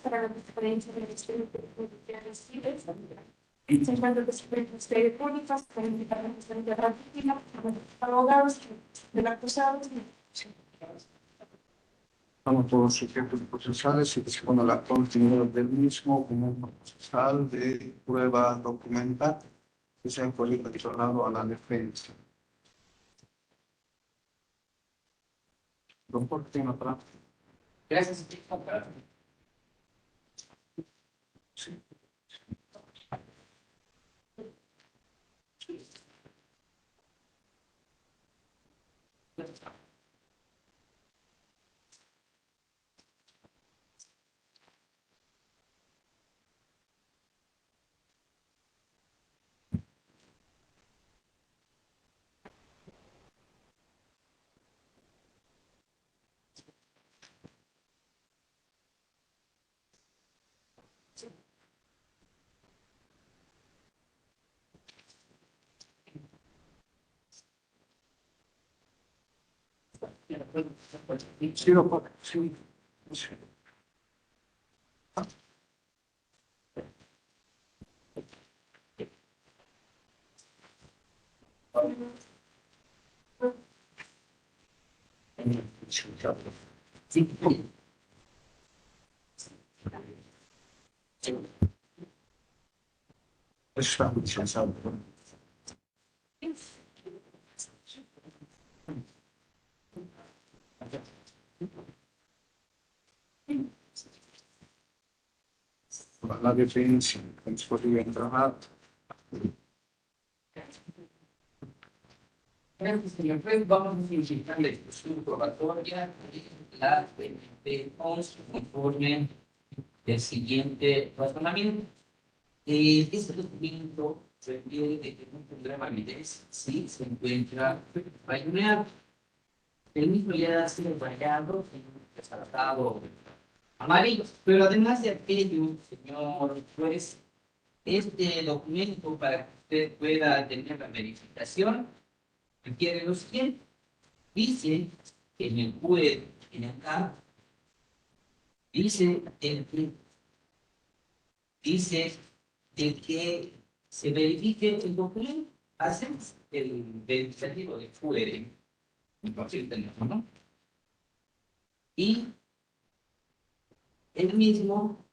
para la transparencia del Ministerio de Recibe, se encuentra el Ministerio Público, para invitar a la víctima, abogados del acusado. Estamos todos sujetos procesales y dispone la continuidad del mismo como un procesal de prueba documental que se ha condicionado a la defensa. Doctor, tiene otra. Gracias. Sí. Sí, doctor. Sí. Sí. Sí. Está utilizado. La defensa, podría entrar. Gracias, señor juez. Vamos a solicitar la discusión probatoria de la PNP-11 conforme el siguiente razonamiento. Este documento refiere de que no tendrá validez si se encuentra rayoneado. El mismo ya ha sido rayado en un resaltado amarillo. Pero además de aquello, señor juez, este documento para que usted pueda tener la verificación requiere lo siguiente. Dice que en el QE, en acá, dice que se verifique el documento. Hacemos el verificativo de QE, entonces el teléfono, y el mismo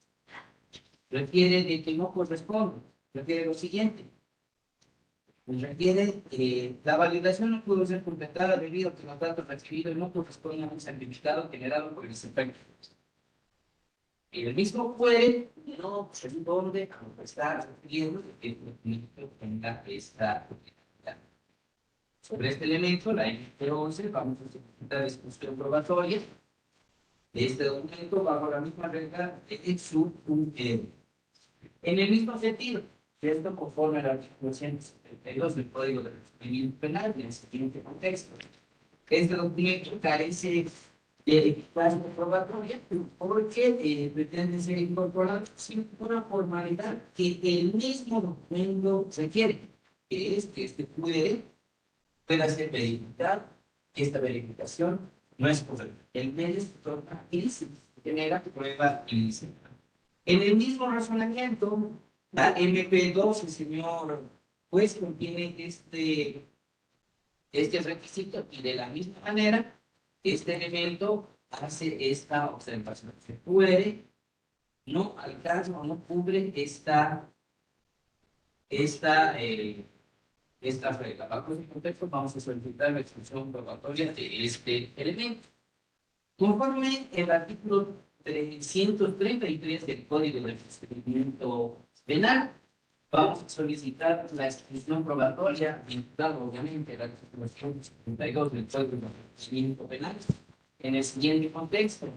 requiere de que no corresponde, requiere lo siguiente. Requiere que la validación no pudo ser completada debido a que los datos recibidos no corresponden a un certificado generado por el inspector. Y el mismo puede no responde a lo que está refiriendo que el documento tenga esta propiedad. Sobre este elemento, la MP11, vamos a solicitar discusión probatoria de este documento bajo la misma regla de su punto. En el mismo sentido, esto conforme al artículo 172 del Código de Procedimiento Penal, en el siguiente contexto. Este documento carece de eficacia probatoria porque pretende ser incorporado sin una formalidad que el mismo documento requiere, que es que este pueda ser verificado. Esta verificación no es correcta. El medio se torna ilícito, genera prueba ilícita. En el mismo razonamiento, la MP2, el señor juez, contiene este requisito y de la misma manera, este elemento hace esta observación. Se puede, no alcanza o no cubre esta regla. Bajo este contexto, vamos a solicitar la exclusión probatoria de este elemento. Conforme el artículo 333 del Código de Procedimiento Penal, vamos a solicitar la exclusión probatoria, vinculada obviamente al artículo 172 del Código de Procedimiento Penal, en el siguiente contexto.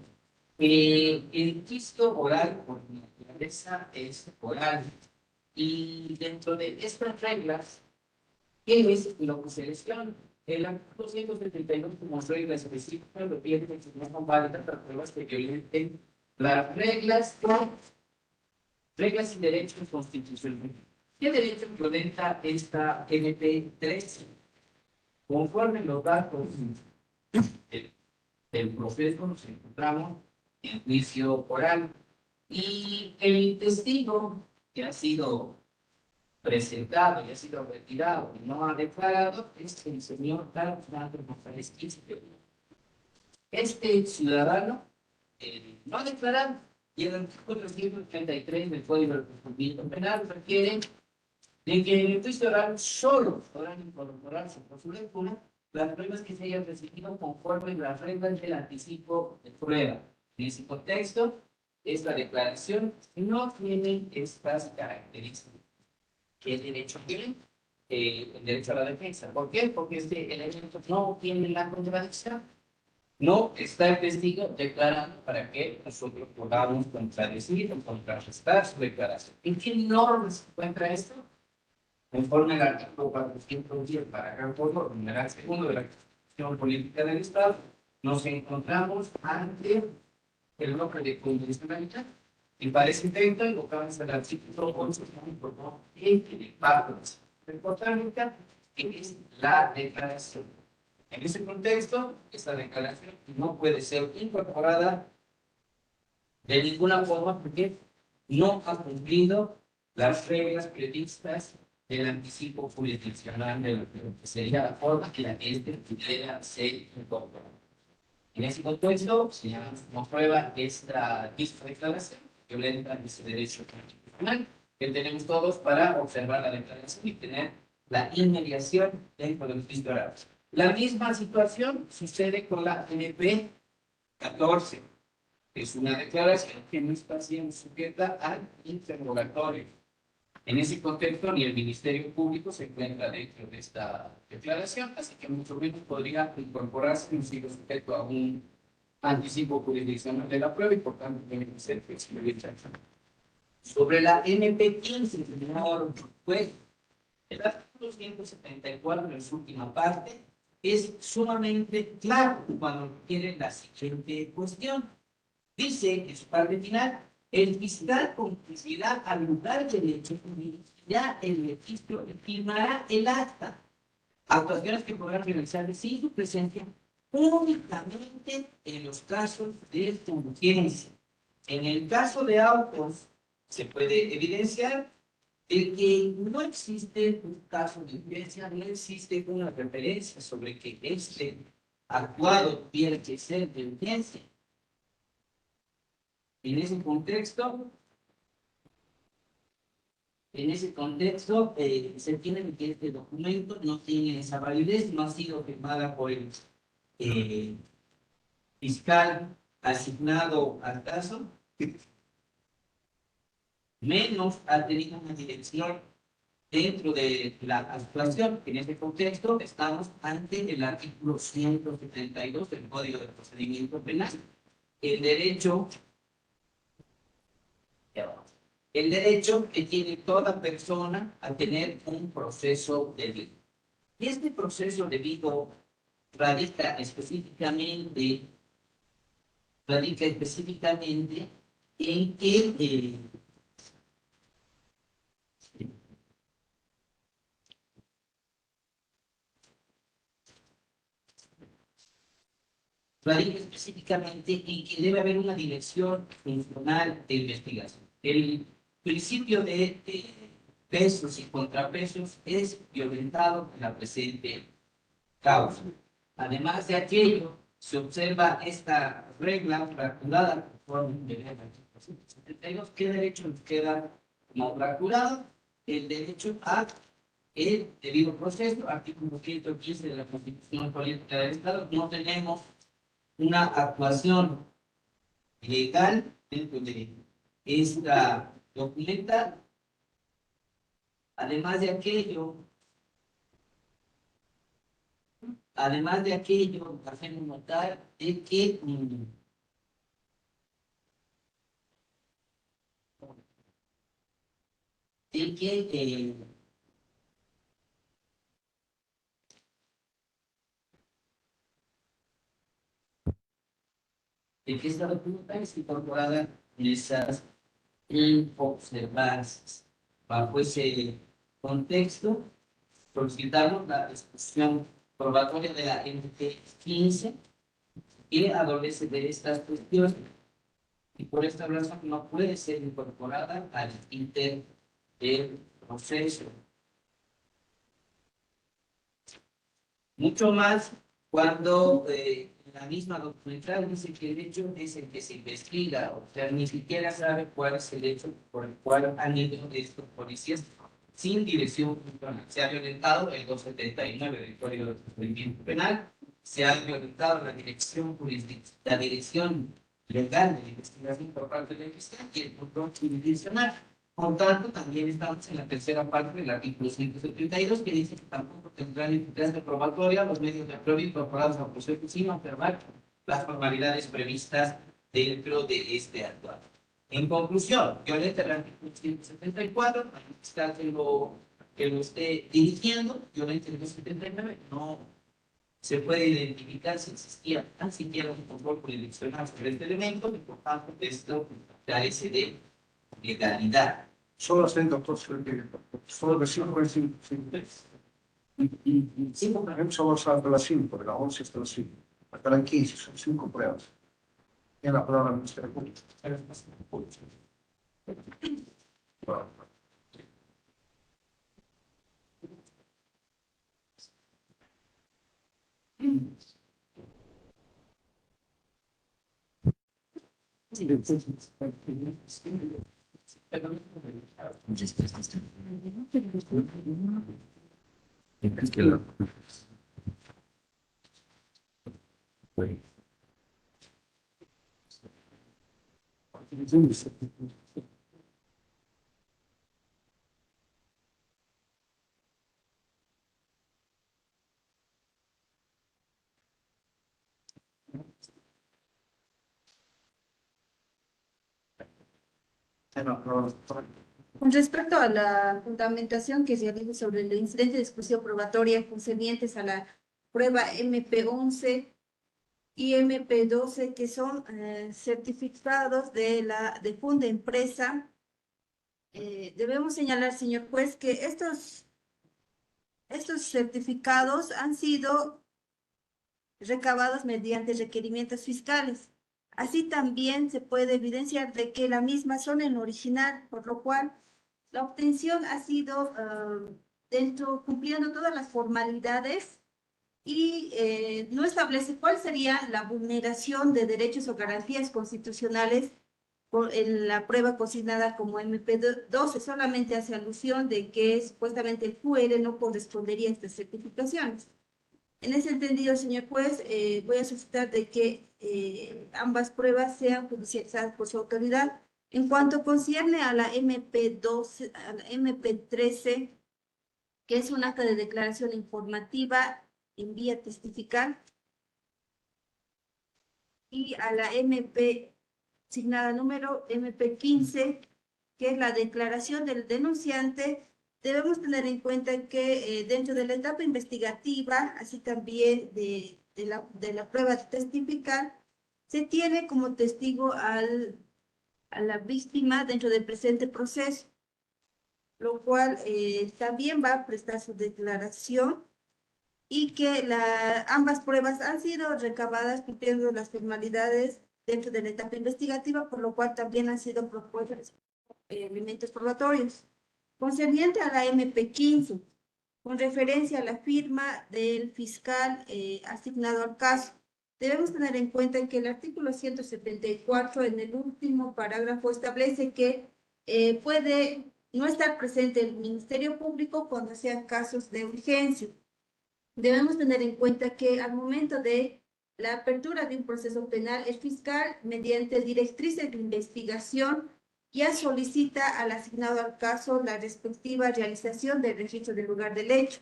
El registro oral por naturaleza es oral, y dentro de estas reglas, ¿qué es lo que se lesiona? El artículo 172 como regla específica lo pide que no son válidas las pruebas que violenten las reglas y derechos constitucionales. ¿Qué derecho violenta esta MP3? Conforme los datos del proceso nos encontramos en juicio oral. Y el testigo que ha sido presentado y ha sido retirado y no ha declarado es el señor Carlos Fernando González Quispe. Este ciudadano no ha declarado y el artículo 333 del Código de Procedimiento Penal requiere de que en el juicio oral solo podrán incorporarse por su lectura las pruebas que se hayan recibido conforme las reglas del anticipo de prueba. En ese contexto, esta declaración no tiene estas características. ¿Qué derecho tiene? El derecho a la defensa. ¿Por qué? Porque este elemento no tiene la contradicción. No está el testigo declarando para que nosotros podamos contradecir o contrarrestar su declaración. ¿En qué norma se encuentra esto? Conforme al artículo 410, parágrafo 2, numeral segundo de la Constitución Política del Estado, nos encontramos ante el bloque de condicionalidad. Y para ese intento invocamos el artículo 11.1 del pacto de Costa Rica, que es la declaración. En ese contexto, esta declaración no puede ser incorporada de ninguna forma porque no ha cumplido las reglas previstas del anticipo jurisdiccional de lo que sería la forma que la este pudiera ser incorporada. En ese contexto, si no prueba esta declaración, violenta ese derecho constitucional que tenemos todos para observar la declaración y tener la inmediación dentro del juicio oral. La misma situación sucede con la MP 14. Es una declaración que no está siendo sujeta al interrogatorio. En ese contexto, ni el Ministerio Público se encuentra dentro de esta declaración, así que mucho menos podría incorporarse un sido sujeto a un anticipo jurisdiccional de la prueba y por tanto tiene que ser flexibilizado. Sobre la MP 15, señor juez, el artículo 174 en su última parte es sumamente claro cuando requiere la siguiente cuestión. Dice en su parte final, el fiscal conducirá al lugar del hecho y ya el registro firmará el acta. Actuaciones que podrán realizar sin su presencia únicamente en los casos de urgencia. En el caso de autos, se puede evidenciar de que no existe un caso de urgencia, no existe una referencia sobre que este actuado tiene que ser de urgencia. En ese contexto, se tiene que este documento no tiene esa validez, no ha sido firmada por el fiscal asignado al caso, menos ha tenido una dirección dentro de la actuación. En este contexto estamos ante el artículo 172 del Código de Procedimiento Penal. El derecho que tiene toda persona a tener un proceso debido. Y este proceso debido radica específicamente en que radica específicamente en que debe haber una dirección funcional de investigación. El principio de pesos y contrapesos es violentado en la presente causa. Además de aquello, se observa esta regla fracturada conforme al artículo 172. ¿Qué derecho nos queda como fracturado? El derecho a el debido proceso, artículo 115 de la Constitución Política del Estado. No tenemos una actuación legal dentro de esta documenta. Además de aquello, hacemos notar de que esta documenta es incorporada en esas observanzas. Bajo ese contexto, solicitamos la discusión probatoria de la MP 15 que adolece de estas cuestiones. y por esta razón no puede ser incorporada al inter del proceso. Mucho más cuando la misma documental dice que el hecho es el que se investiga, o sea, ni siquiera sabe cuál es el hecho por el cual han ido estos policías sin dirección funcional. Se ha violentado el 279 del Código de Procedimiento Penal, se ha violentado la dirección legal de la investigación por parte del fiscal y el control jurisdiccional. Por tanto, también estamos en la tercera parte del artículo 172, que dice que tampoco tendrán eficacia probatoria los medios de prueba incorporados al proceso sin observar las formalidades previstas dentro de este actual. En conclusión, violenta el artículo 174, el fiscal que lo esté dirigiendo, violenta el 279, no se puede identificar si existía tan siquiera un control jurisdiccional sobre este elemento, y por tanto esto carece de legalidad. Solo assim, doutor, solo de 5 en 5. Hemos avanzado de las 5, de la 11 hasta las 5. Hasta las 15, son 5 pruebas. En la palabra del Ministerio Público. Bueno. Con respecto a la fundamentación que se realiza sobre el incidente de exclusión probatoria concernientes a la prueba MP11 y MP12, que son certificados de Funda Empresa, debemos señalar, señor juez, que estos certificados han sido recabados mediante requerimientos fiscales. Así también se puede evidenciar de que la misma son en original, por lo cual la obtención ha sido cumpliendo todas las formalidades y no establece cuál sería la vulneración de derechos o garantías constitucionales en la prueba consignada como MP12. Solamente hace alusión de que supuestamente el QR no correspondería a estas certificaciones. En ese entendido, señor juez, voy a solicitar de que ambas pruebas sean judicializadas por su autoridad. En cuanto concierne a la MP12, a la MP13, que es un acta de declaración informativa en vía testifical, y a la MP asignada número MP15, que es la declaración del denunciante, debemos tener en cuenta que dentro de la etapa investigativa, así también de la prueba testifical, se tiene como testigo a la víctima dentro del presente proceso, lo cual también va a prestar su declaración, y que ambas pruebas han sido recabadas cumpliendo las formalidades dentro de la etapa investigativa, por lo cual también han sido propuestos elementos probatorios. Concerniente a la MP15, con referencia a la firma del fiscal asignado al caso, debemos tener en cuenta que el artículo 174, en el último parágrafo, establece que puede no estar presente el Ministerio Público cuando sean casos de urgencia. Debemos tener en cuenta que al momento de la apertura de un proceso penal, el fiscal, mediante directrices de investigación, ya solicita al asignado al caso la respectiva realización del registro del lugar del hecho.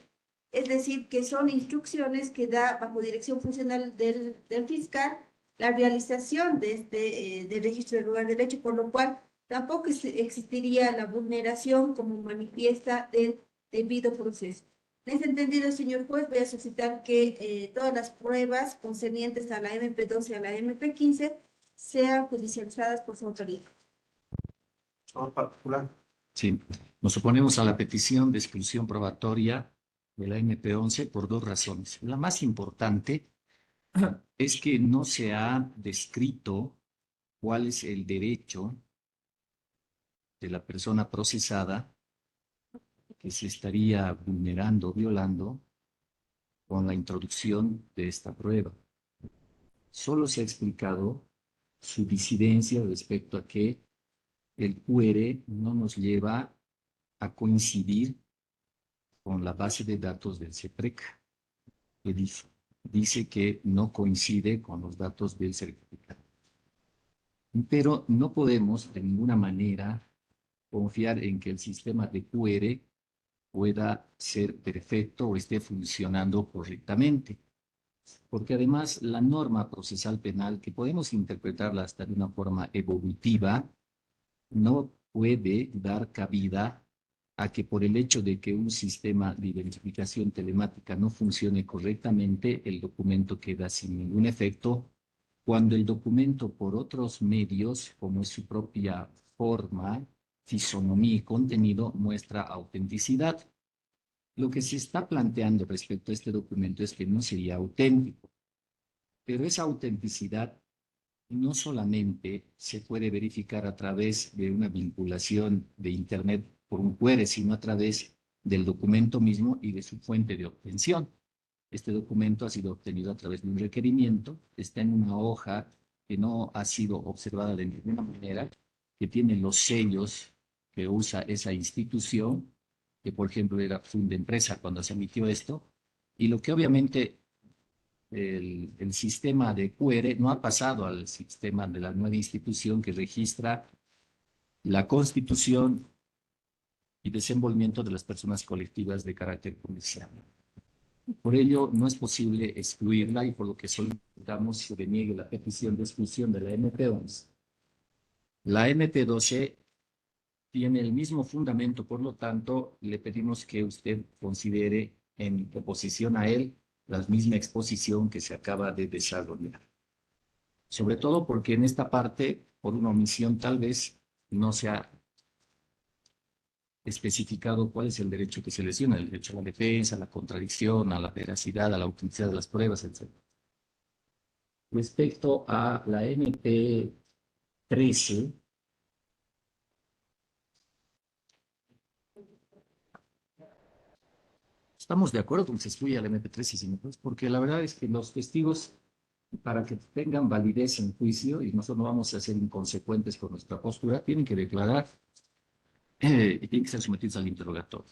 Es decir, que son instrucciones que da bajo dirección funcional del fiscal la realización de del registro del lugar del hecho, por lo cual tampoco existiría la vulneración como manifiesta del debido proceso. En ese entendido, señor juez, voy a solicitar que todas las pruebas concernientes a la MP12 y a la MP15 sean judicializadas por su autoridad. Son particular. Sí, nos oponemos a la petición de exclusión probatoria de la MP11 por dos razones. La más importante es que no se ha descrito cuál es el derecho de la persona procesada que se estaría vulnerando, violando con la introducción de esta prueba. Solo se ha explicado su disidencia respecto a que el QR no nos lleva a coincidir con la base de datos del CEPREC, que dice que no coincide con los datos del certificado. Pero no podemos de ninguna manera confiar en que el sistema de QR pueda ser perfecto o esté funcionando correctamente. Porque además la norma procesal penal, que podemos interpretarla hasta de una forma evolutiva, no puede dar cabida a que por el hecho de que un sistema de identificación telemática no funcione correctamente, el documento queda sin ningún efecto, cuando el documento por otros medios, como es su propia forma, fisonomía y contenido, muestra autenticidad. Lo que se está planteando respecto a este documento es que no sería auténtico, pero esa autenticidad no solamente se puede verificar a través de una vinculación de Internet por un QR, sino a través del documento mismo y de su fuente de obtención. Este documento ha sido obtenido a través de un requerimiento, está en una hoja que no ha sido observada de ninguna manera, que tiene los sellos que usa esa institución, que por ejemplo era Fundempresa cuando se emitió esto, y lo que obviamente el sistema de QR no ha pasado al sistema de la nueva institución que registra la constitución y desenvolvimiento de las personas colectivas de carácter policial. Por ello, no es posible excluirla y por lo que solicitamos se deniegue la petición de exclusión de la MP11. La MP12 tiene el mismo fundamento, por lo tanto, le pedimos que usted considere en oposición a él la misma exposición que se acaba de desarrollar. Sobre todo porque en esta parte, por una omisión tal vez, no se ha especificado cuál es el derecho que se lesiona, el derecho a la defensa, a la contradicción, a la veracidad, a la autenticidad de las pruebas, etc. Respecto a la MP 13, estamos de acuerdo con que se excluya la MP13, señores, porque la verdad es que los testigos, para que tengan validez en juicio, y nosotros no vamos a ser inconsecuentes con nuestra postura, tienen que declarar y tienen que ser sometidos al interrogatorio.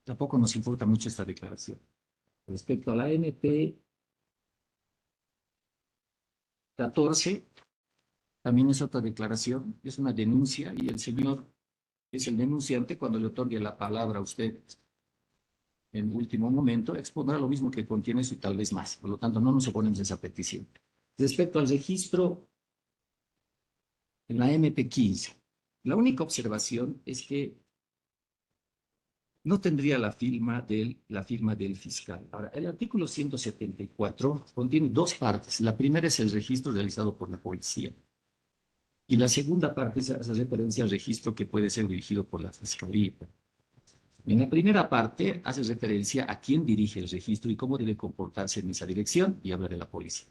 Tampoco nos importa mucho esta declaración. Respecto a la MP 14, también es otra declaración, es una denuncia y el señor es el denunciante cuando le otorgue la palabra a usted en último momento, expondrá lo mismo que contiene eso y tal vez más. Por lo tanto, no nos oponemos a esa petición. Respecto al registro en la MP15, la única observación es que no tendría la firma del fiscal. Ahora, el artículo 174 contiene dos partes. La primera es el registro realizado por la policía. Y la segunda parte hace referencia al registro que puede ser dirigido por la fiscalía. En la primera parte hace referencia a quién dirige el registro y cómo debe comportarse en esa dirección y habla de la policía.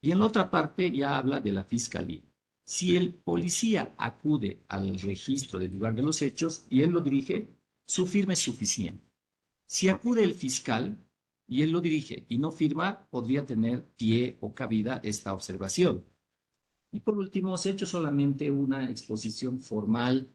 Y en la otra parte ya habla de la fiscalía. Si el policía acude al registro del lugar de los hechos y él lo dirige, su firma es suficiente. Si acude el fiscal y él lo dirige y no firma, podría tener pie o cabida esta observación. Y por último, se ha hecho solamente una exposición formal,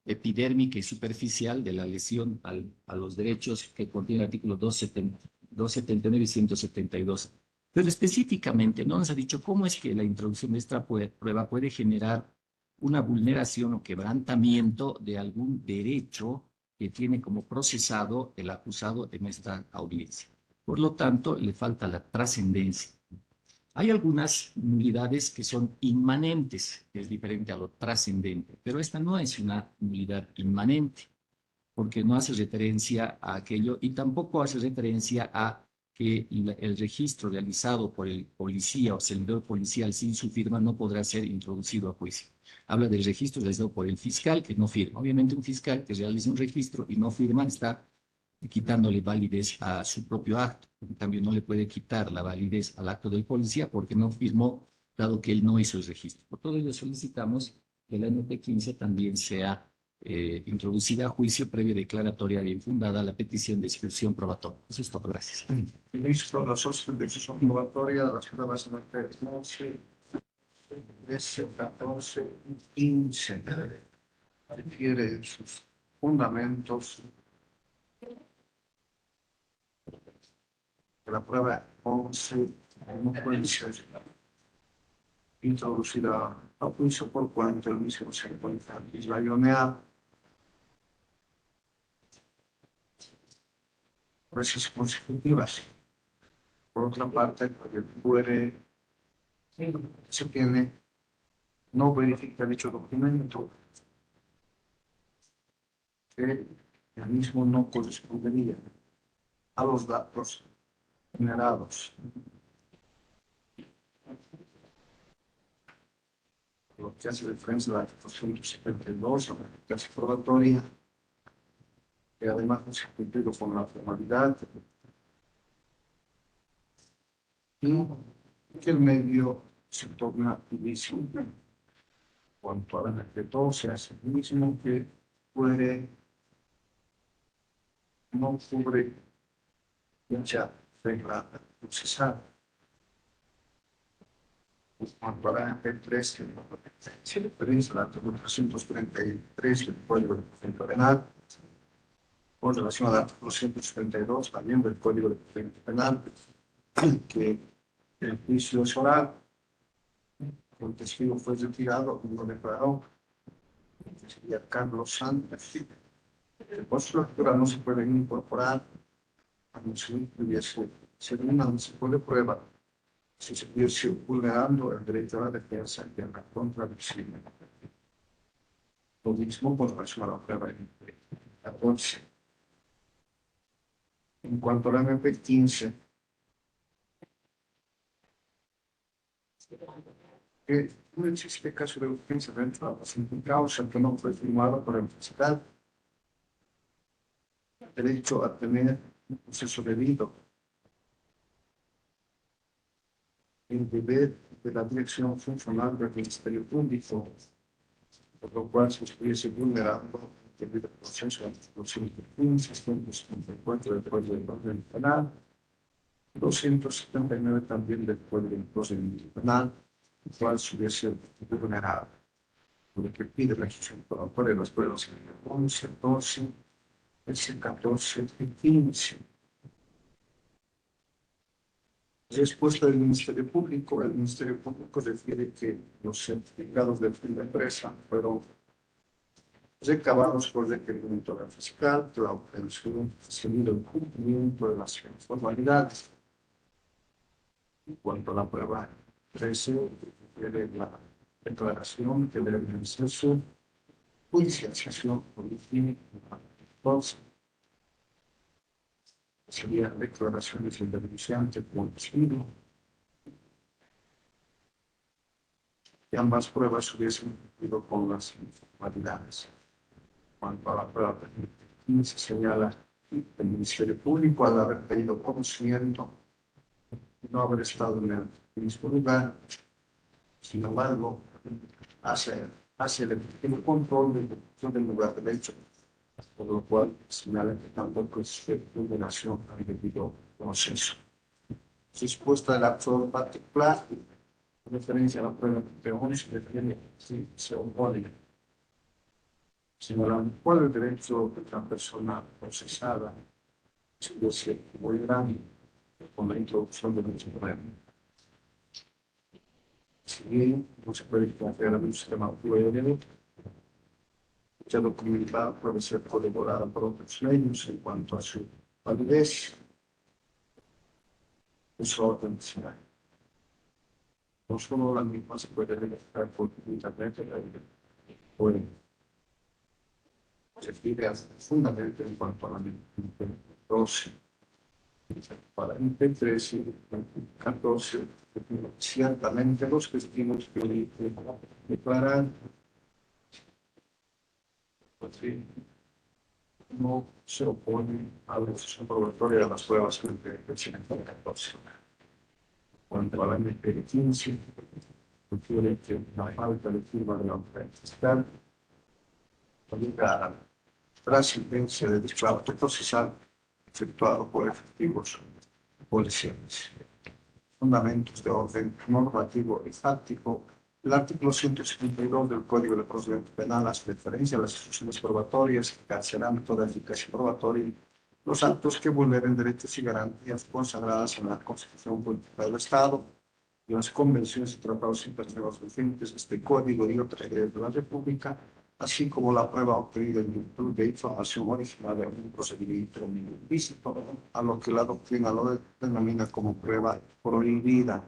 epidérmica y superficial de la lesión a los derechos que contiene el artículo 279 y 172. Pero específicamente no nos ha dicho cómo es que la introducción de esta prueba puede generar una vulneración o quebrantamiento de algún derecho que tiene como procesado el acusado en esta audiencia. Por lo tanto, le falta la trascendencia. Hay algunas nulidades que son inmanentes, que es diferente a lo trascendente, pero esta no es una nulidad inmanente, porque no hace referencia a aquello y tampoco hace referencia a que el registro realizado por el policía o servidor policial sin su firma no podrá ser introducido a juicio. Habla del registro realizado por el fiscal que no firma. Obviamente un fiscal que realiza un registro y no firma está quitándole validez a su propio acto. En cambio, no le puede quitar la validez al acto del policía porque no firmó dado que él no hizo el registro. Por todo ello solicitamos que la MP15 también sea introducida a juicio previa declaratoria bien fundada la petición de exclusión probatoria. Eso es todo. Gracias. Ministro, la solicitud de exclusión probatoria de las pruebas MP11, 13, 14 y 15 refiere sus fundamentos. La prueba 11 no puede ser introducida a juicio por cuanto el mismo se encuentra islayoneado. Por esas consecutivas. Por otra parte, se tiene, no verifica dicho documento, que el mismo no correspondería a los datos generados. Lo que hace referencia a la 272, la eficacia probatoria, que además no se ha cumplido con la formalidad, y que el medio se torna ilícito. Cuanto a la MP12, hace el mismo que no cubre dicha regla procesal. Cuanto a la MP13, se referencia al artículo 333 del Código de Procedimiento Penal, con relación al artículo 132 también del Código de Procedimiento Penal, que el juicio es oral, el testigo fue retirado y lo declaró, sería Carlos Santos. Por su lectura no se puede incorporar a no ser que hubiese, según no se puede prueba, si se hubiese vulnerando el derecho a la defensa y a la contradicción. Lo mismo con relación a la prueba MP14. En cuanto a la MP15, que no existe caso de urgencia dentro de la paciente causa que no fue firmado por el fiscal, derecho a tener un proceso debido, el deber de la dirección funcional del Ministerio Público, por lo cual se estuviese vulnerando el debido proceso de artículo 115, 174 del Código de Procedimiento Penal, 279 también del Código de Procedimiento Penal, el cual se hubiese vulnerado. Lo que pide la exclusión probatoria de las pruebas 11, 12, 14 y 15. Respuesta del Ministerio Público. El Ministerio Público refiere que los certificados de fin de empresa fueron recabados por requerimiento del fiscal, que la obtención ha seguido el cumplimiento de las formalidades. En cuanto a la prueba 13, refiere la declaración que debe ser su judicialización por el fin serían declaraciones del denunciante como testigo. Y ambas pruebas hubiesen cumplido con las formalidades. Cuanto a la prueba 15, señala el Ministerio Público al haber pedido conocimiento y no haber estado en el mismo lugar. Sin embargo, hace el efectivo control del lugar del hecho, por lo cual señala que tampoco es vulneración al debido proceso. Respuesta del actor particular, en referencia a la prueba de 11, refiere si se opone, señalando cuál es el derecho de la persona procesada, si se vulneran con la introducción de nuestro problema. Si bien no se puede confiar en un sistema URL, dicha documentada puede ser colaborada por otros medios en cuanto a su validez y su autenticidad. No solo la misma se puede verificar por internet o se pide fundamentalmente en cuanto a la MP12. Para MP13 y MP14, ciertamente los testigos que declaran no se oponen a la decisión probatoria de las pruebas del MP14. Cuanto a la MP15, refiere que la falta de firma de la autoridad fiscal obliga a la trascendencia del acto procesal efectuado por efectivos policiales. Fundamentos de orden normativo y fáctico. El artículo 172 del Código de Procedimiento Penal hace referencia a las instituciones probatorias que carcelan toda eficacia probatoria los actos que vulneren derechos y garantías consagradas en la Constitución Política del Estado y las convenciones y tratados internacionales vigentes de este Código y otras leyes de la República, así como la prueba obtenida en virtud de información original de un procedimiento ilícito, a lo que la doctrina lo denomina como prueba prohibida,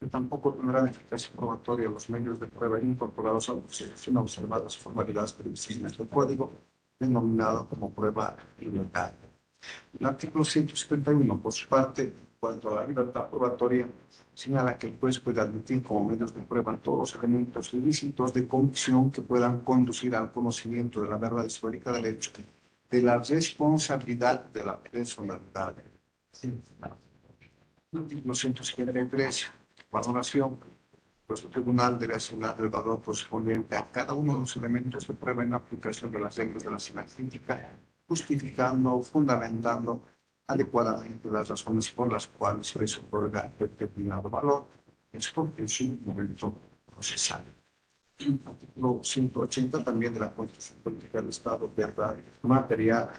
que tampoco tendrán eficacia probatoria los medios de prueba incorporados a la proceso observadas formalidades previstas en este Código, denominado como prueba ilegal. El artículo 171, por su parte, cuanto a la libertad probatoria, señala que el juez puede admitir como medios de prueba todos los elementos ilícitos de convicción que puedan conducir al conocimiento de la verdad histórica del hecho, de la responsabilidad de la personalidad. El artículo 173, valoración. Pues el tribunal debe asignar el valor correspondiente a cada uno de los elementos de prueba en aplicación de las reglas de la crítica, justificando o fundamentando adecuadamente las razones por las cuales se les otorga determinado valor en su momento procesal. El artículo 180 también de la Constitución Política del Estado, verdad material,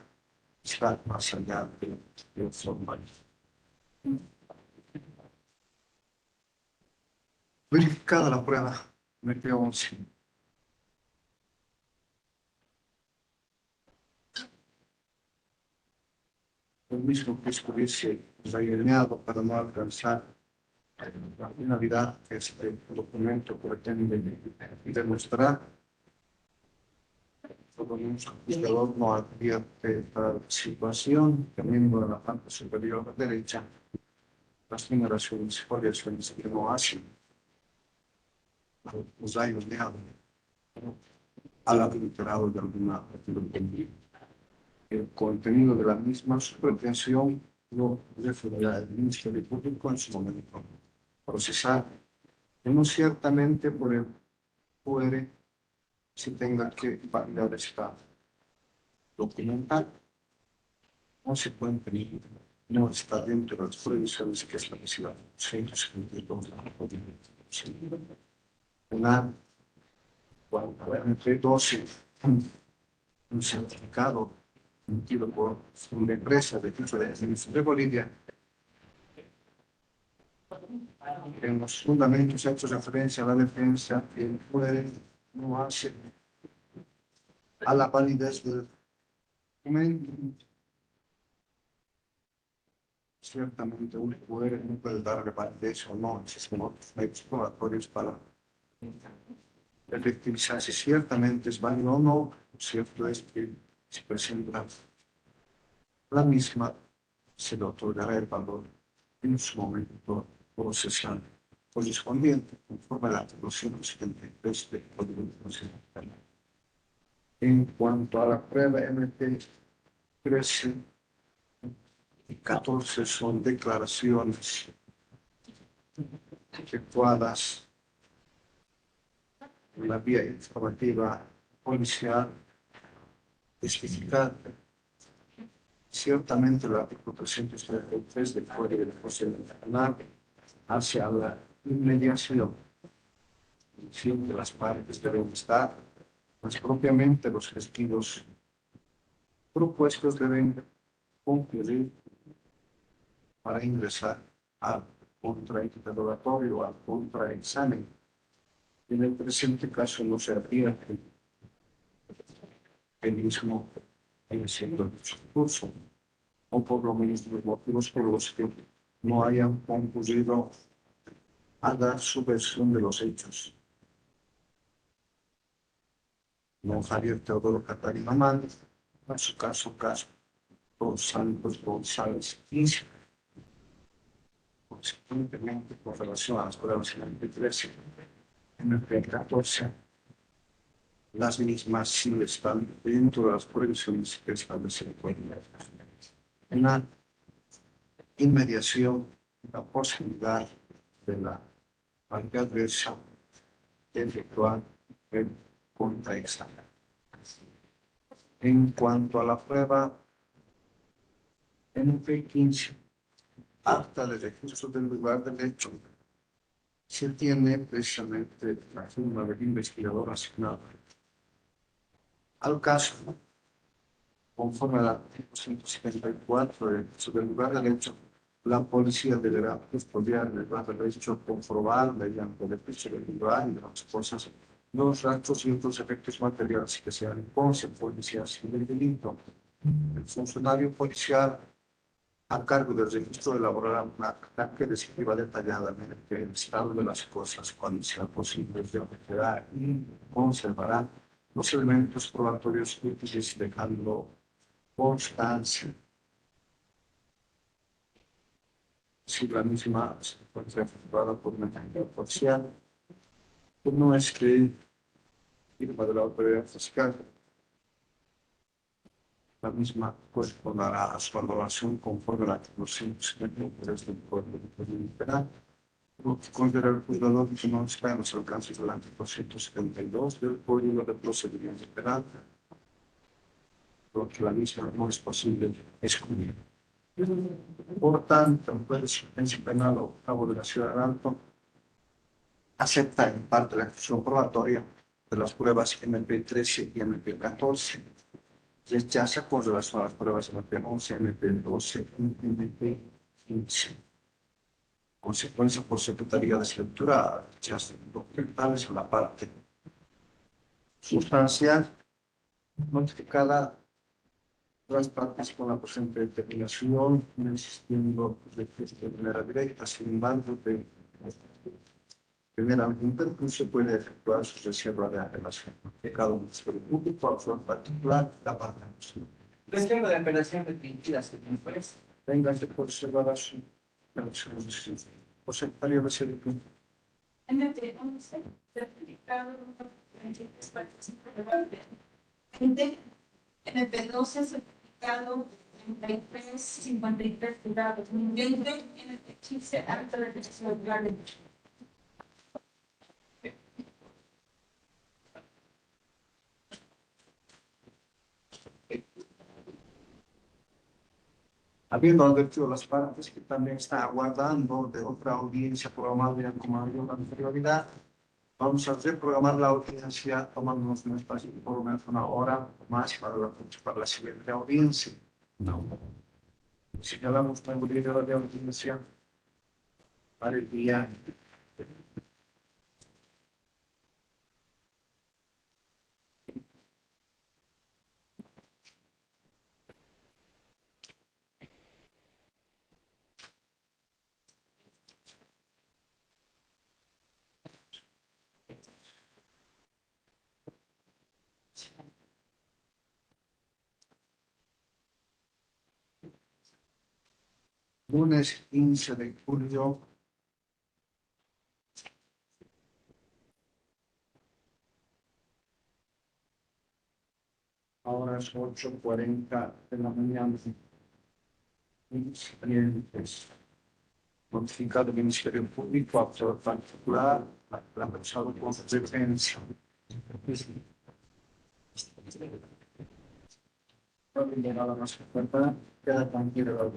está más allá del formal. Verificada la prueba, MP11. El mismo que estuviese rellenado para no alcanzar la finalidad que este documento pretende demostrar. Todo un juzgador no advierte participación, teniendo en la parte superior derecha las numeraciones y variaciones que no hacen los años de algo al adulterado de alguna el contenido de la misma, su pretensión lo referirá el Ministerio Público en su momento procesar, que no ciertamente por el puede se tenga que validar esta documental, no se puede pedir, no está dentro de las prohibiciones que estableció la 172 de la Constitución Penal. Cuando entre 12 un certificado emitido por una empresa de diferencia de Bolivia, en los fundamentos hechos referencia a la defensa, el poder no hace a la validez del documento. Ciertamente un poder no puede darle validez o no, existen otros medios probatorios para efectivizar si ciertamente es válido o no. Cierto es que se presenta la misma, se le otorgará el valor en su momento procesal correspondiente, conforme al artículo 173 del Código de Procedimiento Penal. En cuanto a la prueba MP 13 y 14 son declaraciones efectuadas en la vía informativa policial especificada. Ciertamente el artículo 333 del Código de Procedimiento Penal hacia la inmediación. Siempre las partes deben estar, más propiamente los testigos propuestos deben concluir para ingresar al contrainterrogatorio o al contraexamen. En el presente caso no se advierte el mismo siendo el discurso, o por lo menos los motivos por los que no hayan concluido a dar su versión de los hechos. Don Javier Teodoro Catarina Mann, en su caso Dos Santos González 15. Consecuentemente, con relación a las pruebas en el MP13, en el MP14, las mismas sí están dentro de las prohibiciones que establece el Código Penal. Inmediación, la posibilidad de la validez de efectuar el contraexamen. En cuanto a la prueba MP15, acta de registro del lugar del hecho, se tiene precisamente la firma del investigador asignado al caso, conforme al artículo 174 del lugar del hecho. La policía deberá custodiar el lugar del hecho, comprobar mediante el oficio del lugar y de las cosas los rastros y otros efectos materiales que sean en consecuencia del delito. El funcionario policial a cargo del registro elaborará una acta que describa detalladamente el estado de las cosas cuando sea posible, recogerá y conservará los elementos probatorios útiles dejando constancia si la misma se encuentra efectuada por una entidad policial. No es que firma de la autoridad fiscal, la misma corresponderá a su valoración conforme al artículo 173 del Código Penal. Lo que considera el juzgador que no está en los alcances del artículo 172 del Código de Procedimiento Penal, lo que la misma no es posible excluir. Por tanto, el juez de sentencia penal octavo de la Ciudad de Alto acepta en parte la ejecución probatoria de las pruebas MP13 y MP14. Rechaza con relación a las pruebas MP11, MP12 y MP15. Consecuencia por Secretaría de Escritura, rechazo documentales en la parte sustancial notificada las partes con la presente determinación, no existiendo registro de manera directa. Sin embargo, primeramente, el se puede efectuar su reserva de apelación de cada ministerio público a su particular la parte nacional. Reserva de apelación restringida, según juez. Téngase por reservada su apelación por secretario de Servicio. MP11, certificado MP12, certificado 3353 jurado 2020, MP15, acta de registro del lugar de hecho. Habiendo advertido las partes que también está aguardando de otra audiencia programada como había una anterioridad, vamos a reprogramar la audiencia tomándonos un espacio de por lo menos una hora más para la siguiente audiencia. No. Señalamos nuevo líder de audiencia para el día lunes 15 de julio. Ahora es 8:40 de la mañana. Expedientes. Notificado del Ministerio Público, actor particular, lanzado con defensa. No tiene nada más que contar, queda tranquilo.